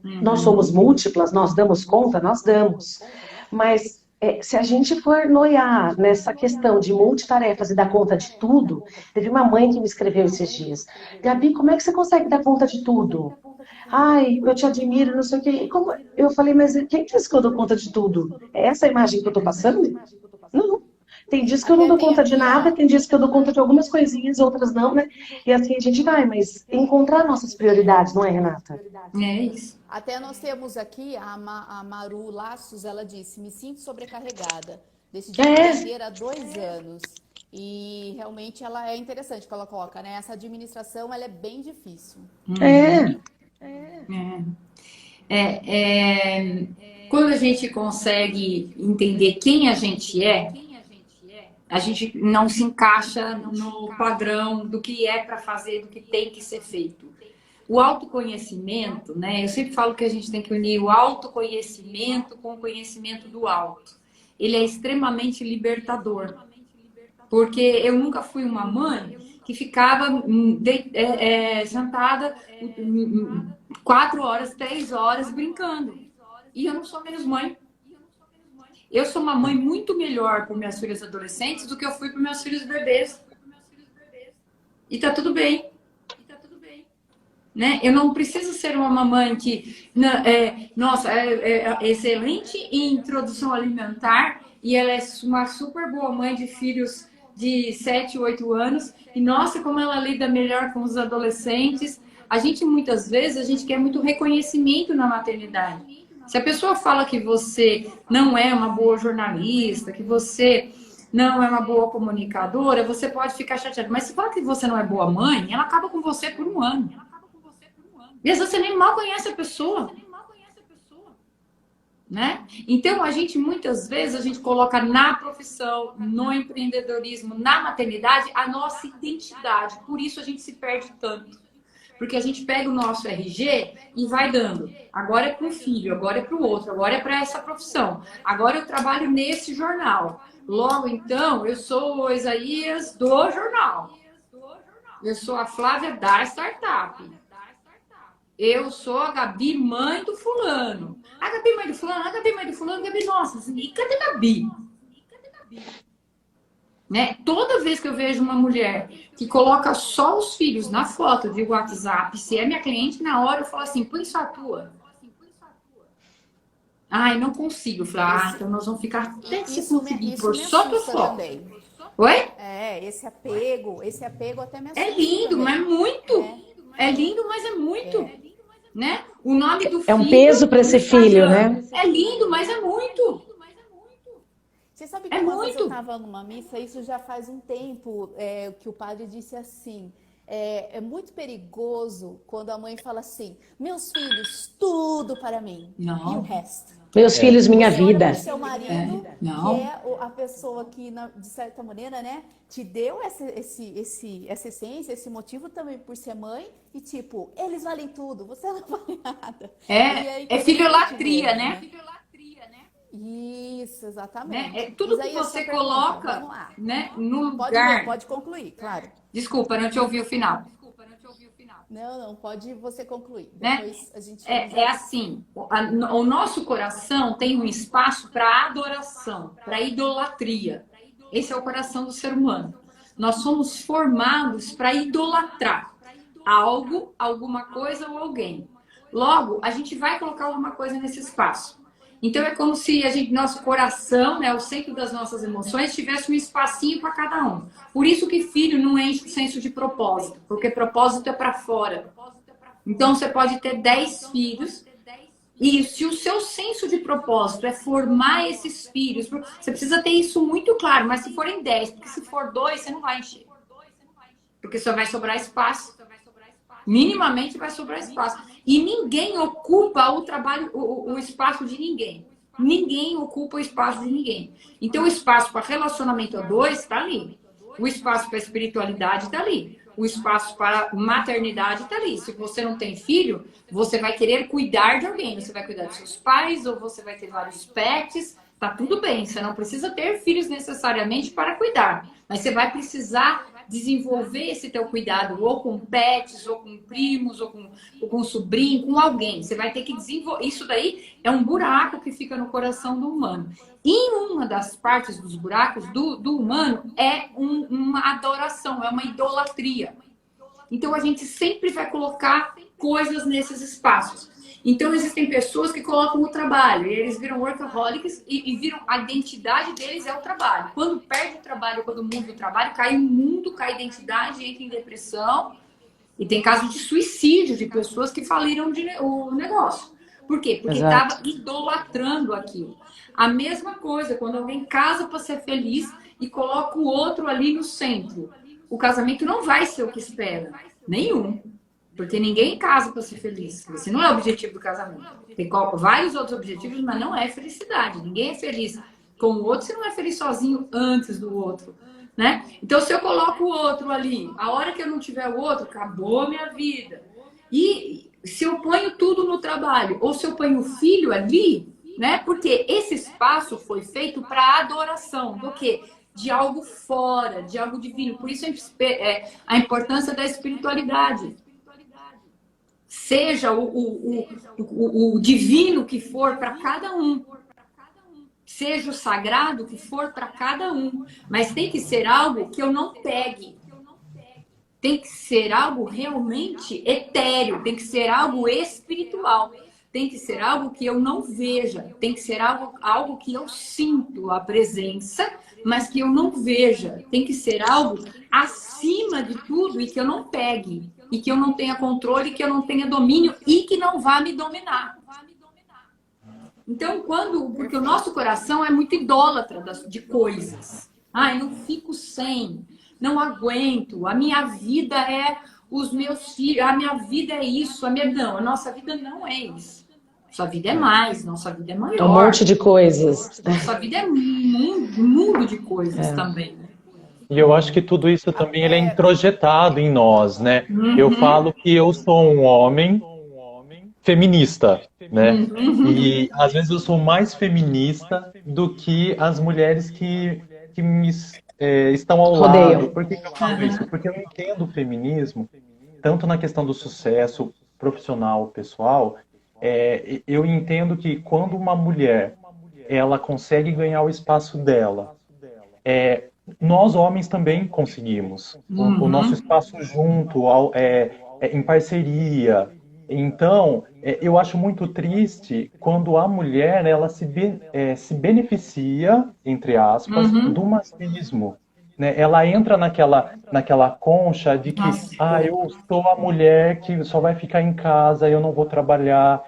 Nós somos múltiplas, nós damos conta, nós damos. Mas se a gente for noiar nessa questão de multitarefas e dar conta de tudo, teve uma mãe que me escreveu esses dias: Gabi, como é que você consegue dar conta de tudo? Ai, eu te admiro, não sei o quê. Eu falei, mas quem disse que eu dou conta de tudo? É essa a imagem que eu tô passando? Não. Tem dias que eu não dou conta de nada, tem dias que eu dou conta de algumas coisinhas, outras não, né? E assim a gente vai, mas encontrar nossas prioridades, não é, Renata? É isso. Até nós temos aqui a Maru Laços, ela disse: me sinto sobrecarregada. Decidi empreender há 2 anos. E realmente ela é interessante que ela coloca, né? Essa administração, ela é bem difícil. É, Quando a gente consegue entender quem a gente não se encaixa no padrão do que é para fazer, do que tem que ser feito. O autoconhecimento, né? Eu sempre falo que a gente tem que unir o autoconhecimento com o conhecimento do auto. Ele é extremamente libertador. Porque eu nunca fui uma mãe que ficava sentada 4 horas, 3 horas brincando. E eu não sou menos mãe. Eu sou uma mãe muito melhor para minhas filhas adolescentes do que eu fui para meus filhos bebês. E tá tudo bem. Né? Eu não preciso ser uma mamãe que é excelente em introdução alimentar e ela é uma super boa mãe de filhos de 7, 8 anos e nossa, como ela lida melhor com os adolescentes. A gente muitas vezes quer muito reconhecimento na maternidade. Se a pessoa fala que você não é uma boa jornalista, que você não é uma boa comunicadora, você pode ficar chateado. Mas se fala que você não é boa mãe, ela acaba com você por 1 ano. E às vezes você nem mal conhece a pessoa. Né? Então, muitas vezes, a gente coloca na profissão, no empreendedorismo, na maternidade, a nossa identidade. Por isso a gente se perde tanto. Porque a gente pega o nosso RG e vai dando. Agora é para um filho, agora é para o outro, agora é para essa profissão. Agora eu trabalho nesse jornal. Logo, então, eu sou o Isaías do jornal. Eu sou a Flávia da startup. Eu sou a Gabi, mãe do fulano. A Gabi, mãe do fulano, a Gabi, mãe do fulano, a Gabi, nossa, assim, e cadê a Gabi? Né? Toda vez que eu vejo uma mulher que coloca só os filhos na foto de WhatsApp, se é minha cliente, na hora eu falo assim, põe só a tua. Ai, não consigo. Eu falo, então nós vamos ficar até se conseguir por só tua foto. Também. Oi? Esse apego até me assusta. É lindo, também. mas muito. É lindo, mas é muito. Né? O nome do filho... É um peso para esse filho, né? É lindo, mas é muito. Você sabe que uma vez eu estava numa missa, isso já faz um tempo, que o padre disse assim, é muito perigoso quando a mãe fala assim, meus filhos, tudo para mim, não. E o resto? Meus filhos, minha você vida. Olha pro seu marido, não. que é a pessoa que, de certa maneira, né, te deu essa essência, esse motivo também por ser mãe, e tipo, eles valem tudo, você não vale nada. É filholatria, né? Isso, exatamente. Né? Tudo que você coloca, né, no lugar... Pode concluir, claro. Desculpa, não te ouvi o final. Não, pode você concluir. Né? Depois a gente assim, o nosso coração tem um espaço para adoração, para idolatria. Esse é o coração do ser humano. Nós somos formados para idolatrar algo, alguma coisa ou alguém. Logo, a gente vai colocar alguma coisa nesse espaço. Então é como se nosso coração, né, o centro das nossas emoções, tivesse um espacinho para cada um. Por isso que filho não enche o senso de propósito, porque propósito é para fora. Então você pode ter 10 filhos e se o seu senso de propósito é formar esses filhos, você precisa ter isso muito claro, mas se forem 10, porque se for 2, você não vai encher. Porque só vai sobrar espaço. Minimamente vai sobrar espaço. E ninguém ocupa o espaço de ninguém. Ninguém ocupa o espaço de ninguém. Então, o espaço para relacionamento a 2 está ali. O espaço para espiritualidade está ali. O espaço para maternidade está ali. Se você não tem filho, você vai querer cuidar de alguém. Você vai cuidar dos seus pais, ou você vai ter vários pets. Tá tudo bem. Você não precisa ter filhos necessariamente para cuidar. Mas você vai precisar desenvolver esse teu cuidado ou com pets, ou com primos, ou com sobrinho, com alguém. Você vai ter que desenvolver. Isso daí é um buraco que fica no coração do humano. E uma das partes dos buracos do humano é uma adoração, é uma idolatria. Então a gente sempre vai colocar coisas nesses espaços. Então existem pessoas que colocam o trabalho e eles viram workaholics e viram a identidade deles é o trabalho. Quando perde o trabalho, quando muda o trabalho, cai o mundo, cai a identidade, entra em depressão. E tem casos de suicídio de pessoas que faliram o negócio. Por quê? Porque estava idolatrando aquilo. A mesma coisa, quando alguém casa para ser feliz e coloca o outro ali no centro. O casamento não vai ser o que espera. Nenhum. Porque ninguém casa para ser feliz. Esse não é o objetivo do casamento. Tem vários outros objetivos, mas não é felicidade. Ninguém é feliz com o outro se não é feliz sozinho antes do outro. Né? Então, se eu coloco o outro ali, a hora que eu não tiver o outro, acabou a minha vida. E se eu ponho tudo no trabalho, ou se eu ponho o filho ali, né? Porque esse espaço foi feito para adoração do quê? De algo fora, de algo divino. Por isso a importância da espiritualidade. Seja o divino que for para cada um. Seja o sagrado que for para cada um. Mas tem que ser algo que eu não pegue. Tem que ser algo realmente etéreo. Tem que ser algo espiritual. Tem que ser algo que eu não veja. Tem que ser algo que eu sinto a presença, mas que eu não veja. Tem que ser algo acima de tudo e que eu não pegue. E que eu não tenha controle, que eu não tenha domínio e que não vá me dominar. Então, porque o nosso coração é muito idólatra de coisas. Eu não fico sem, não aguento, a minha vida é os meus filhos, a minha vida é isso, não, a nossa vida não é isso. Nossa vida é mais, nossa vida é maior. É um monte de coisas. Nossa vida é um mundo de coisas também. E eu acho que tudo isso também ele é introjetado em nós, né? Eu falo que eu sou um homem feminista, né? E às vezes eu sou mais feminista do que as mulheres que me estão ao lado. Por que eu falo isso? Porque eu entendo o feminismo, tanto na questão do sucesso profissional, pessoal, eu entendo que quando uma mulher ela consegue ganhar o espaço dela, nós homens também conseguimos. O nosso espaço junto, em parceria. Então, eu acho muito triste quando a mulher ela se beneficia, entre aspas, do machismo. Né? Ela entra naquela concha de que eu sou a mulher que só vai ficar em casa, eu não vou trabalhar,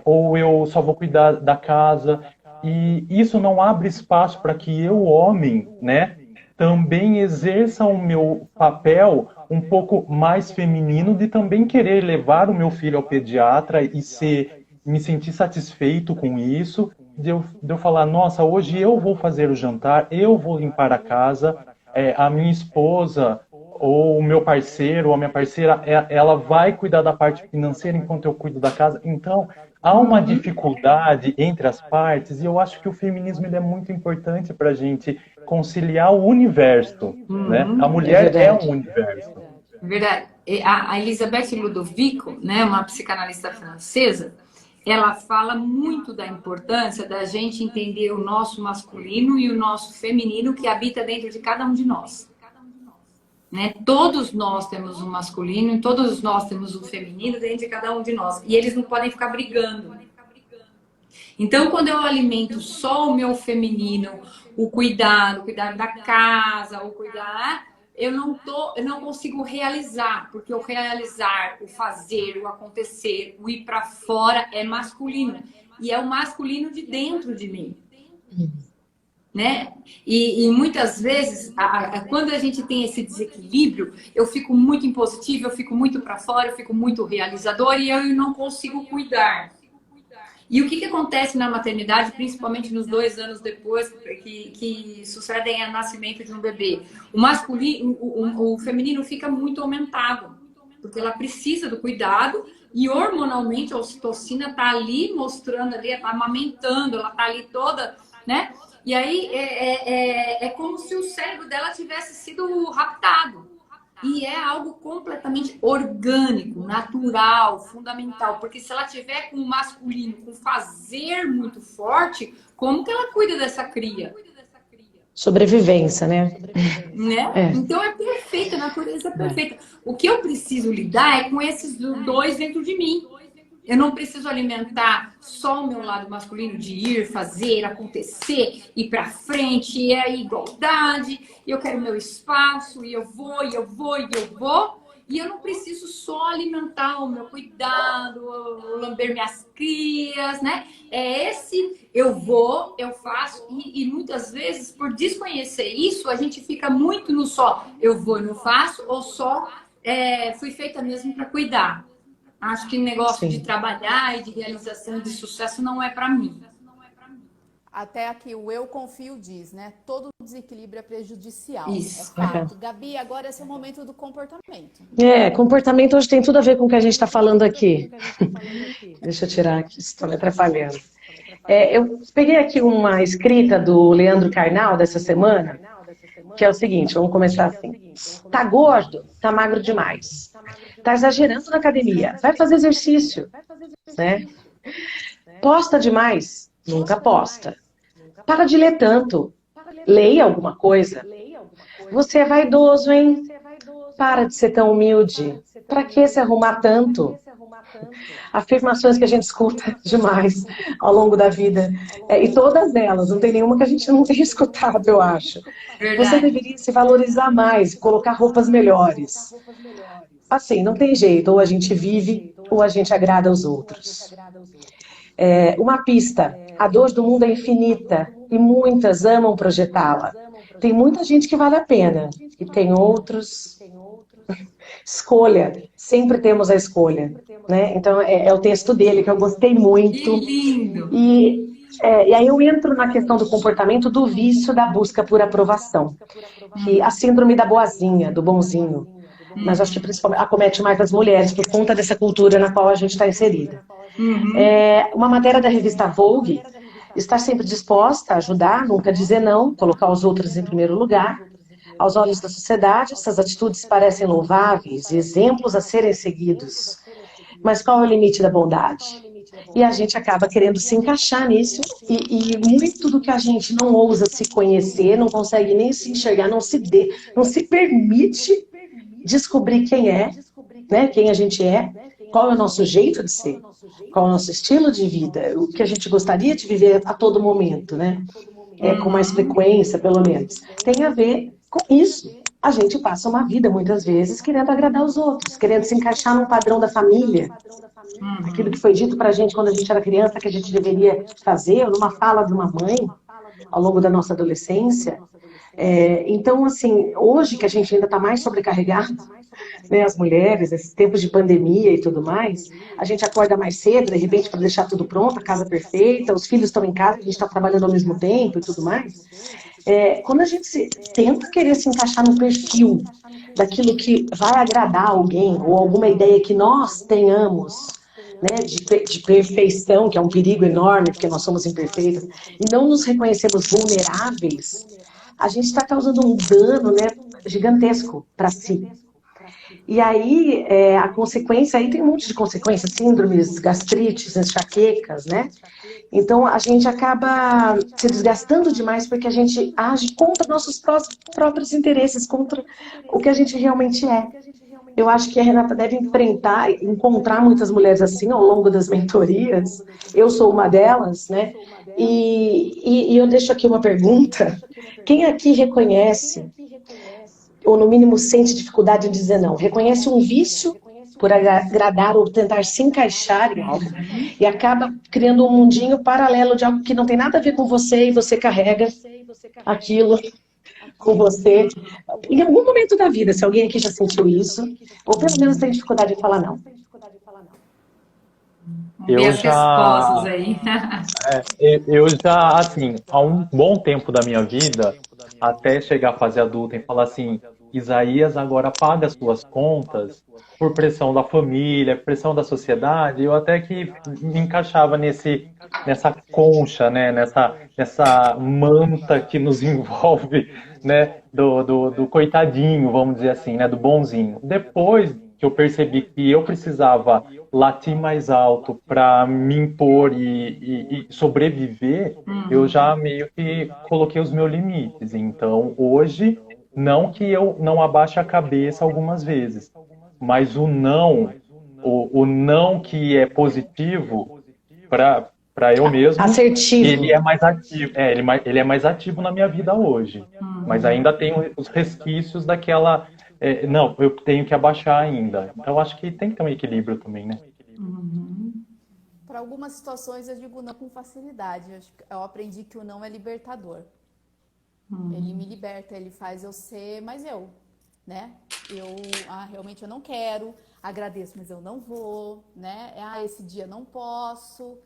ou eu só vou cuidar da casa. E isso não abre espaço para que eu, homem, né, também exerça o meu papel um pouco mais feminino de também querer levar o meu filho ao pediatra e me sentir satisfeito com isso, de eu falar, nossa, hoje eu vou fazer o jantar, eu vou limpar a casa, a minha esposa ou o meu parceiro ou a minha parceira, ela vai cuidar da parte financeira enquanto eu cuido da casa. Então, há uma dificuldade entre as partes e eu acho que o feminismo ele é muito importante para a gente conciliar o universo, né? A mulher é um universo. Verdade. A Elisabeth Ludovico, né, uma psicanalista francesa, ela fala muito da importância da gente entender o nosso masculino e o nosso feminino que habita dentro de cada um de nós. Né? Todos nós temos um masculino e todos nós temos um feminino dentro de cada um de nós. E eles não podem ficar brigando. Então, quando eu alimento só o meu feminino, o cuidar da casa, o cuidar, eu não consigo realizar, porque o realizar, o fazer, o acontecer, o ir para fora é masculino. E é o masculino de dentro de mim. Né? E muitas vezes, quando a gente tem esse desequilíbrio, eu fico muito impositiva, eu fico muito para fora, eu fico muito realizador e eu não consigo cuidar. E o que acontece na maternidade, principalmente nos 2 anos depois que sucedem ao nascimento de um bebê? O masculino, o feminino fica muito aumentado, porque ela precisa do cuidado e hormonalmente a ocitocina está ali mostrando, ali, está amamentando, ela está ali toda, né? E aí é como se o cérebro dela tivesse sido raptado. E é algo completamente orgânico, natural, fundamental. Porque se ela tiver com o masculino, com fazer muito forte, como que ela cuida dessa cria? Sobrevivência, né? Então é perfeita, a natureza é perfeita. O que eu preciso lidar é com esses dois dentro de mim. Eu não preciso alimentar só o meu lado masculino de ir, fazer, acontecer, ir para frente, e a igualdade, eu quero meu espaço, e eu vou. E eu não preciso só alimentar o meu cuidado, lamber minhas crias, né? É esse, eu vou, eu faço. E muitas vezes, por desconhecer isso, a gente fica muito no só eu vou e não faço, ou só fui feita mesmo para cuidar. Acho que o negócio de Sim. trabalhar e de realização e de sucesso não é para mim. Até aqui o eu confio diz, né? Todo desequilíbrio é prejudicial. Isso. É fato. Gabi, agora esse é o momento do comportamento. Comportamento hoje tem tudo a ver com o que a gente está falando aqui. Deixa eu tirar aqui, estou me atrapalhando. Eu peguei aqui uma escrita do Leandro Carnal dessa semana, que é o seguinte, vamos começar assim. Tá gordo? Tá magro demais. Tá exagerando na academia? Vai fazer exercício, né? Posta demais? Nunca posta. Para de ler tanto. Leia alguma coisa. Você é vaidoso, hein? Para de ser tão humilde. Para que se arrumar tanto? Afirmações que a gente escuta demais ao longo da vida. E todas elas, não tem nenhuma que a gente não tenha escutado, eu acho. Você deveria se valorizar mais, colocar roupas melhores. Assim, não tem jeito, ou a gente vive, ou a gente agrada aos outros. Uma pista, a dor do mundo é infinita, e muitas amam projetá-la. Tem muita gente que vale a pena, e tem outros... Escolha, sempre temos a escolha, né? Então é o texto dele que eu gostei muito. Que lindo! E aí eu entro na questão do comportamento do vício da busca por aprovação, que a síndrome da boazinha, do bonzinho, mas acho que principalmente acomete mais as mulheres por conta dessa cultura na qual a gente está inserida. Uma matéria da revista Vogue, estar sempre disposta a ajudar, nunca dizer não, colocar os outros em primeiro lugar. Aos olhos da sociedade, essas atitudes parecem louváveis e exemplos a serem seguidos. Mas qual é o limite da bondade? E a gente acaba querendo se encaixar nisso e muito do que a gente não ousa se conhecer, não consegue nem se enxergar, não se permite descobrir quem é, né, quem a gente é, qual é o nosso jeito de ser, qual é o nosso estilo de vida, o que a gente gostaria de viver a todo momento, né? Com mais frequência, pelo menos. Tem a ver com isso. A gente passa uma vida, muitas vezes, querendo agradar os outros, querendo se encaixar num padrão da família. Aquilo que foi dito pra gente quando a gente era criança, que a gente deveria fazer, ou numa fala de uma mãe, ao longo da nossa adolescência. Então, assim, hoje que a gente ainda está mais sobrecarregado, né, as mulheres, esses tempos de pandemia e tudo mais, a gente acorda mais cedo, de repente, para deixar tudo pronto, a casa perfeita, os filhos estão em casa, a gente está trabalhando ao mesmo tempo e tudo mais. Quando a gente tenta querer se encaixar no perfil daquilo que vai agradar alguém, ou alguma ideia que nós tenhamos, né, de perfeição, que é um perigo enorme, porque nós somos imperfeitos, e não nos reconhecemos vulneráveis, a gente está causando um dano, né, gigantesco para si. E aí, a consequência, aí tem um monte de consequências, síndromes, gastrites, enxaquecas, né? Então, a gente acaba se desgastando demais porque a gente age contra nossos próprios interesses, contra o que a gente realmente é. Eu acho que a Renata deve encontrar muitas mulheres assim ao longo das mentorias. Eu sou uma delas, né? E eu deixo aqui uma pergunta. Quem aqui reconhece, ou no mínimo sente dificuldade em dizer não, reconhece um vício por agradar ou tentar se encaixar em algo e acaba criando um mundinho paralelo de algo que não tem nada a ver com você e você carrega aquilo com você em algum momento da vida, se alguém aqui já sentiu isso, ou pelo menos tem dificuldade de falar não. Ver as respostas aí. Eu já, assim, há um bom tempo da minha vida, até chegar à fase adulta e falar assim, Isaías agora paga as suas contas por pressão da família, pressão da sociedade, eu até que me encaixava nessa concha, né, nessa manta que nos envolve, né, do coitadinho, vamos dizer assim, né, do bonzinho. Depois que eu percebi que eu precisava latir mais alto para me impor e sobreviver, eu já meio que coloquei os meus limites. Então, hoje, não que eu não abaixe a cabeça algumas vezes, mas o não que é positivo para eu mesmo, assertivo. Ele é mais ativo. Ele é mais ativo na minha vida hoje. Mas ainda tem os resquícios não, eu tenho que abaixar ainda. Então, eu acho que tem que ter um equilíbrio também, né? Para algumas situações eu digo não com facilidade. Eu aprendi que o não é libertador. Ele me liberta, ele faz eu ser mais eu, né? Realmente eu não quero, agradeço, mas eu não vou, né? Esse dia não posso.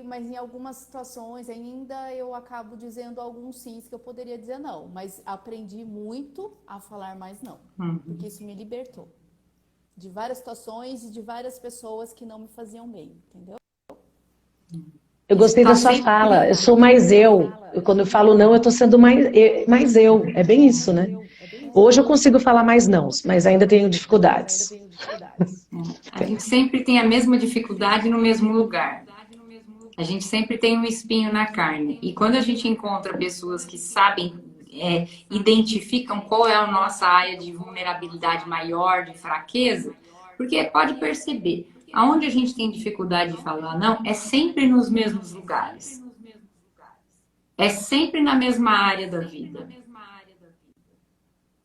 Mas em algumas situações ainda eu acabo dizendo alguns sims que eu poderia dizer não. Mas aprendi muito a falar mais não, porque isso me libertou de várias situações e de várias pessoas que não me faziam bem, entendeu? Eu gostei da sua fala, eu sou mais eu. Quando eu falo não, eu estou sendo mais eu. É bem isso, né? Hoje eu consigo falar mais não, mas ainda tenho dificuldades. A gente sempre tem a mesma dificuldade no mesmo lugar. A gente sempre tem um espinho na carne. E quando a gente encontra pessoas que sabem, identificam qual é a nossa área de vulnerabilidade maior, de fraqueza, porque pode perceber, aonde a gente tem dificuldade de falar não, é sempre nos mesmos lugares. É sempre na mesma área da vida.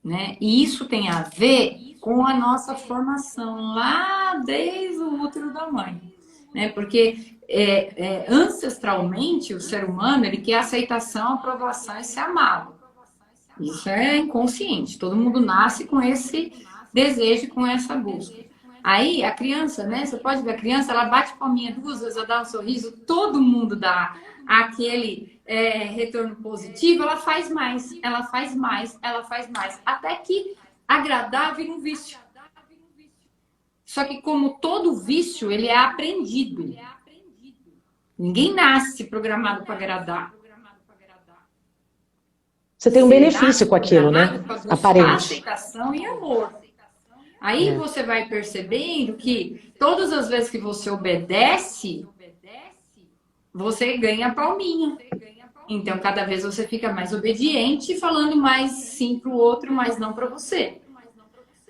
Né? E isso tem a ver com a nossa formação lá desde o útero da mãe. Né? Porque ancestralmente o ser humano ele quer aceitação, aprovação e ser amado. Isso é inconsciente. Todo mundo nasce com esse desejo, com essa busca. Aí a criança, né? Você pode ver a criança, ela bate palminha 2 vezes, ela dá um sorriso, todo mundo dá aquele retorno positivo, ela faz mais, ela faz mais, ela faz mais, até que agradar vira um vício. Só que como todo vício, ele é aprendido. Ninguém nasce programado para agradar. Você tem um benefício com aquilo, né? Aparente. Aceitação e amor. Aí você vai percebendo que todas as vezes que você obedece, você ganha palminha. Então, cada vez você fica mais obediente, falando mais sim para o outro, mas não para você.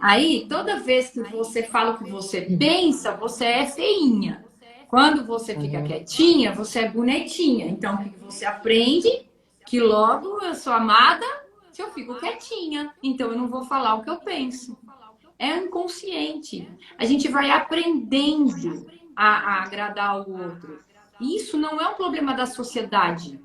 Aí, toda vez que você fala o que você pensa, você é feinha. Quando você fica quietinha, você é bonitinha. Então, o que você aprende? Que logo eu sou amada se eu fico quietinha. Então, eu não vou falar o que eu penso. É inconsciente. A gente vai aprendendo a agradar o outro. Isso não é um problema da sociedade.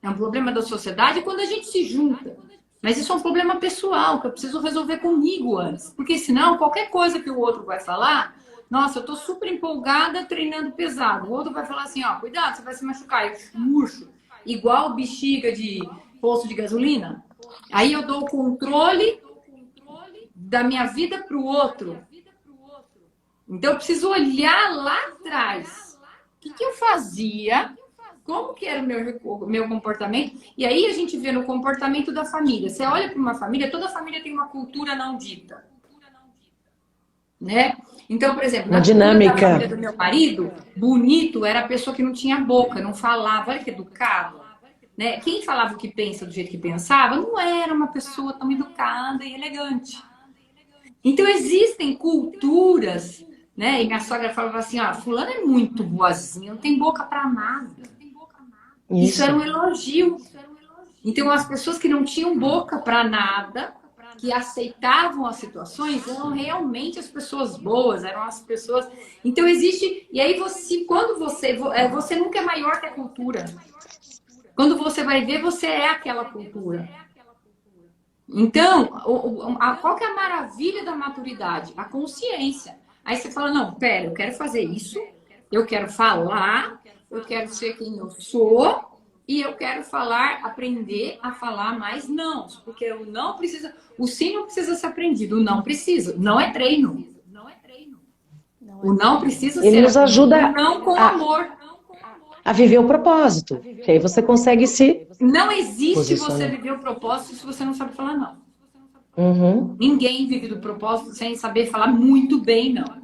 É um problema da sociedade quando a gente se junta. Mas isso é um problema pessoal, que eu preciso resolver comigo antes. Porque senão, qualquer coisa que o outro vai falar, nossa, eu tô super empolgada treinando pesado. O outro vai falar assim, ó, cuidado, você vai se machucar. Eu murcho, igual bexiga de posto de gasolina. Aí eu dou o controle da minha vida para o outro. Então eu preciso olhar lá atrás. O que eu fazia? Como que era o meu comportamento? E aí a gente vê no comportamento da família. Você olha para uma família, toda família tem uma cultura não dita. Né? Então, por exemplo, na dinâmica da família do meu marido, bonito era a pessoa que não tinha boca, não falava, olha que educado. Né? Quem falava o que pensa do jeito que pensava, não era uma pessoa tão educada e elegante. Então, existem culturas, né? E minha sogra falava assim, ó, fulano é muito boazinha, não tem boca para nada. Isso era um elogio. Então, as pessoas que não tinham boca para nada, que aceitavam as situações, eram realmente as pessoas boas, eram as pessoas... Então, existe... E aí, quando você nunca é maior que a cultura. Quando você vai ver, você é aquela cultura. Então, qual que é a maravilha da maturidade? A consciência. Aí você fala, não, pera, eu quero fazer isso, eu quero falar, eu quero ser quem eu sou, e eu quero aprender a falar mais não. Porque o não precisa, o sim não precisa ser aprendido, o não precisa, não é treino. O não precisa ser Ele nos ajuda não com amor. A viver o propósito, que aí você consegue se Não existe posicionar. você viver o propósito se você não sabe falar não. Uhum. Ninguém vive do propósito sem saber falar muito bem não.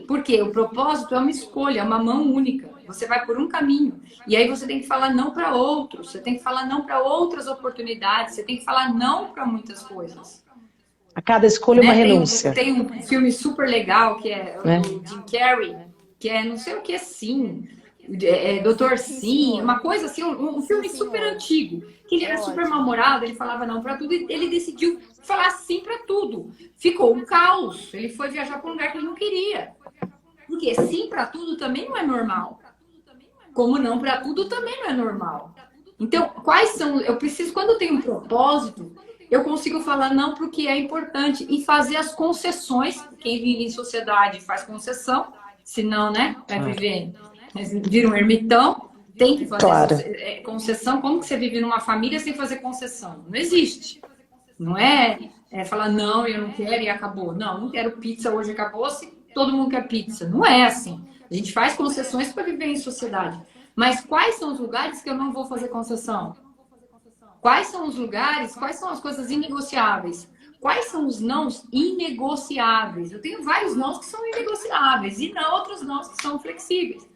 Porque o propósito é uma escolha, é uma mão única. Você vai por um caminho. E aí você tem que falar não para outros. Você tem que falar não para outras oportunidades. Você tem que falar não para muitas coisas. A cada escolha uma renúncia. Tem um filme super legal que é do Jim Carrey, que é não sei o que sim. Doutor Sim, uma coisa assim, um filme super antigo, que ele era super mal-humorado, ele falava não para tudo, e ele decidiu falar sim para tudo. Ficou um caos, ele foi viajar para um lugar que ele não queria. Porque sim para tudo também não é normal. Como não para tudo também não é normal. Então, quais são... Eu preciso, quando eu tenho um propósito, eu consigo falar não para o que é importante e fazer as concessões. Quem vive em sociedade faz concessão, senão, né, vai viver... Vira um ermitão, tem que fazer concessão. Como que você vive numa família sem fazer concessão? Não existe. Não é falar, não, eu não quero e acabou. Não quero pizza, hoje acabou-se, todo mundo quer pizza. Não é assim. A gente faz concessões para viver em sociedade. Mas quais são os lugares que eu não vou fazer concessão? Quais são os lugares, quais são as coisas inegociáveis? Quais são os nãos inegociáveis? Eu tenho vários nãos que são inegociáveis e outros nãos que são flexíveis.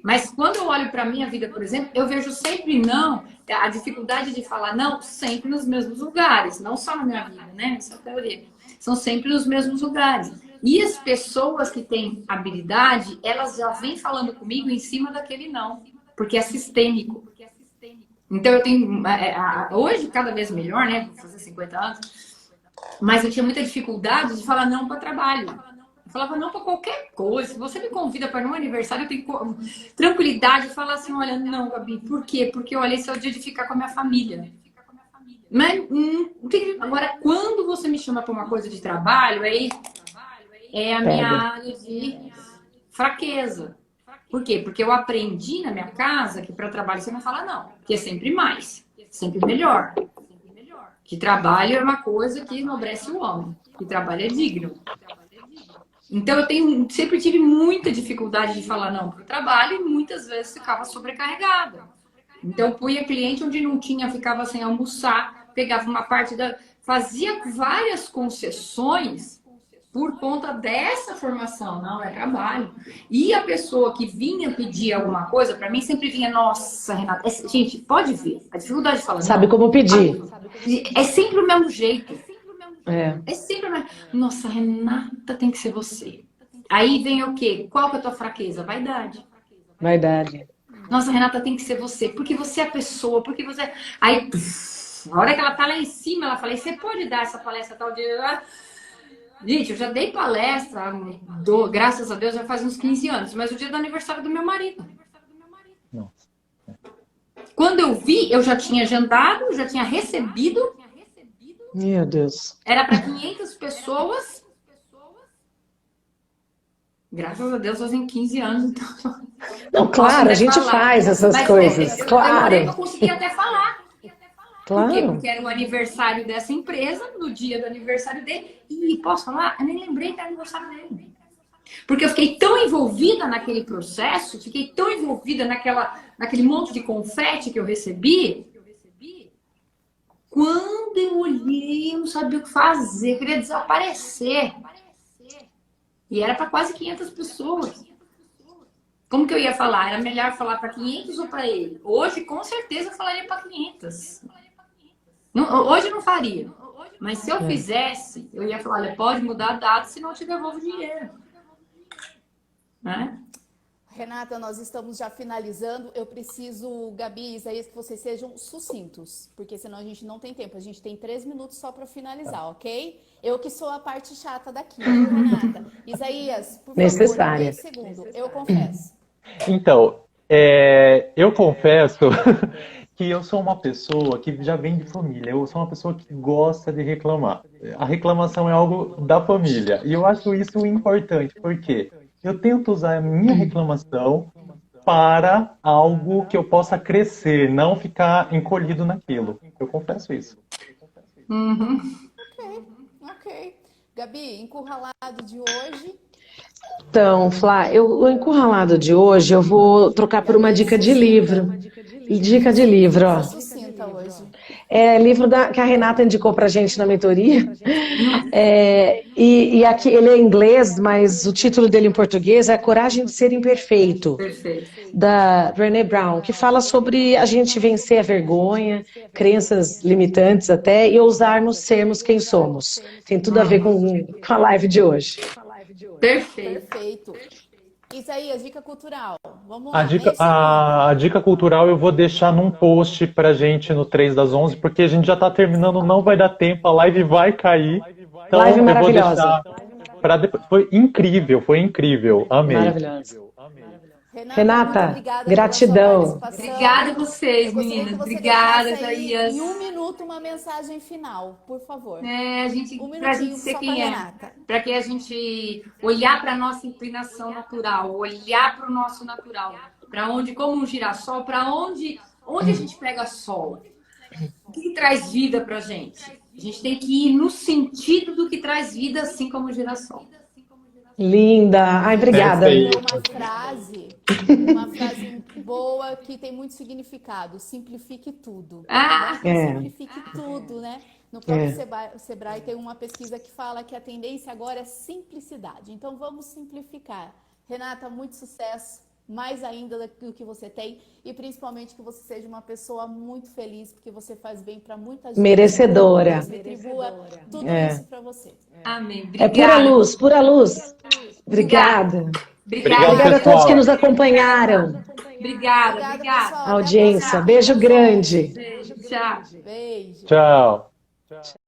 Mas quando eu olho para a minha vida, por exemplo, eu vejo sempre não, a dificuldade de falar não, sempre nos mesmos lugares, não só na minha vida, né? Essa é a teoria. São sempre nos mesmos lugares. E as pessoas que têm habilidade, elas já vêm falando comigo em cima daquele não, porque é sistêmico. Então eu tenho, hoje cada vez melhor, né? Vou fazer 50 anos, mas eu tinha muita dificuldade de falar não para trabalho. Eu falava não para qualquer coisa. Se você me convida para um aniversário, eu tenho tranquilidade de falar assim, olha, não, Gabi, por quê? Porque, olha, esse é o dia de ficar com a minha família. Mas, agora, quando você me chama para uma coisa de trabalho, aí é a minha área de fraqueza. Por quê? Porque eu aprendi na minha casa que para trabalho você não fala não, que é sempre mais, sempre melhor. Que trabalho é uma coisa que enobrece o homem, que trabalho é digno. Então, eu sempre tive muita dificuldade de falar não para o trabalho e muitas vezes ficava sobrecarregada. Então, punha cliente onde não tinha, ficava sem almoçar, pegava uma parte fazia várias concessões por conta dessa formação. Não, é trabalho. E a pessoa que vinha pedir alguma coisa, para mim, sempre vinha, nossa, Renata, gente, pode ver, a dificuldade de falar Sabe não, como pedir. é sempre o mesmo jeito. É sempre nossa, Renata, tem que ser você. Aí vem o quê? Qual que é a tua fraqueza? Vaidade. Nossa, Renata, tem que ser você. Porque você é a pessoa, porque você... Aí, a hora que ela tá lá em cima, ela fala, você pode dar essa palestra tal dia? Gente, eu já dei palestra, graças a Deus, já faz uns 15 anos. Mas o dia do aniversário do meu marido. Nossa. Quando eu vi, eu já tinha agendado, já tinha recebido. Meu Deus. Era para 500 pessoas. Graças a Deus fazem 15 anos. Então... Não, claro, a gente faz essas coisas. Claro. Eu consegui até falar. Claro. Por quê? Porque era o aniversário dessa empresa, no dia do aniversário dele. E posso falar? Eu nem lembrei que era aniversário dele. Porque eu fiquei tão envolvida naquele processo, fiquei tão envolvida naquele monte de confete que eu recebi. Quando eu olhei, eu não sabia o que fazer, eu queria desaparecer. E era para quase 500 pessoas. Como que eu ia falar? Era melhor falar para 500 ou para ele? Hoje, com certeza, eu falaria para 500. Hoje eu não faria. Mas se eu fizesse, eu ia falar, olha, pode mudar a data, senão eu te devolvo o dinheiro. Né? Renata, nós estamos já finalizando. Eu preciso, Gabi e Isaías, que vocês sejam sucintos, porque senão a gente não tem tempo. A gente tem 3 minutos só para finalizar, ok? Eu que sou a parte chata daqui, viu, Renata? Isaías, por favor, Necessária. 10 segundos. Eu confesso. Então, eu confesso que eu sou uma pessoa que já vem de família. Eu sou uma pessoa que gosta de reclamar. A reclamação é algo da família. E eu acho isso importante, porque eu tento usar a minha reclamação para algo que eu possa crescer, não ficar encolhido naquilo. Eu confesso isso. Ok. Gabi, encurralado de hoje. Então, Flá, o encurralado de hoje eu vou trocar por uma dica de livro. Dica de livro, ó. Sucinta hoje. É livro que a Renata indicou pra gente na mentoria. E aqui ele é em inglês, mas o título dele em português é A Coragem de Ser Imperfeito, Perfeito. da Brené Brown, que fala sobre a gente vencer a vergonha, crenças limitantes até, e ousarmos sermos quem somos. Tem tudo a ver com a live de hoje. Perfeito. Perfeito. Isso aí, a dica cultural. Vamos A lá, dica, nem segundo. a dica cultural eu vou deixar num post pra gente no 3 das 11, porque a gente já tá terminando, não vai dar tempo, a live vai cair. Então Live eu vou maravilhosa. deixar para depois. Foi incrível, amei. Maravilhosa. Renata, muito Renata, obrigada pela gratidão. sua participação. Obrigada a vocês, Eu gostaria meninas. que você Obrigada, deixasse aí, Isaías. em 1 minuto, uma mensagem final, por favor. A gente, Um pra gente minutinho ser só quem pra é. Renata. Para que a gente olhar para a nossa inclinação natural, olhar para o nosso natural, para onde, como um girassol, para onde a gente pega sol. O que traz vida para a gente? A gente tem que ir no sentido do que traz vida, assim como o girassol. Linda. Ai, obrigada. Perfeito. Uma frase boa que tem muito significado. Simplifique tudo. Ah! É. Simplifique tudo, né? No próprio Sebrae tem uma pesquisa que fala que a tendência agora é simplicidade. Então vamos simplificar. Renata, muito sucesso, mais ainda do que você tem, e principalmente que você seja uma pessoa muito feliz, porque você faz bem para muita gente. Merecedora. Retribua tudo isso para você. Amém. É Obrigada. pura luz. Obrigada. Obrigada. Obrigada a todos pessoal. que nos acompanharam. Obrigada. pessoal. A audiência. Beijo grande. Beijo. Tchau. Beijo. Tchau.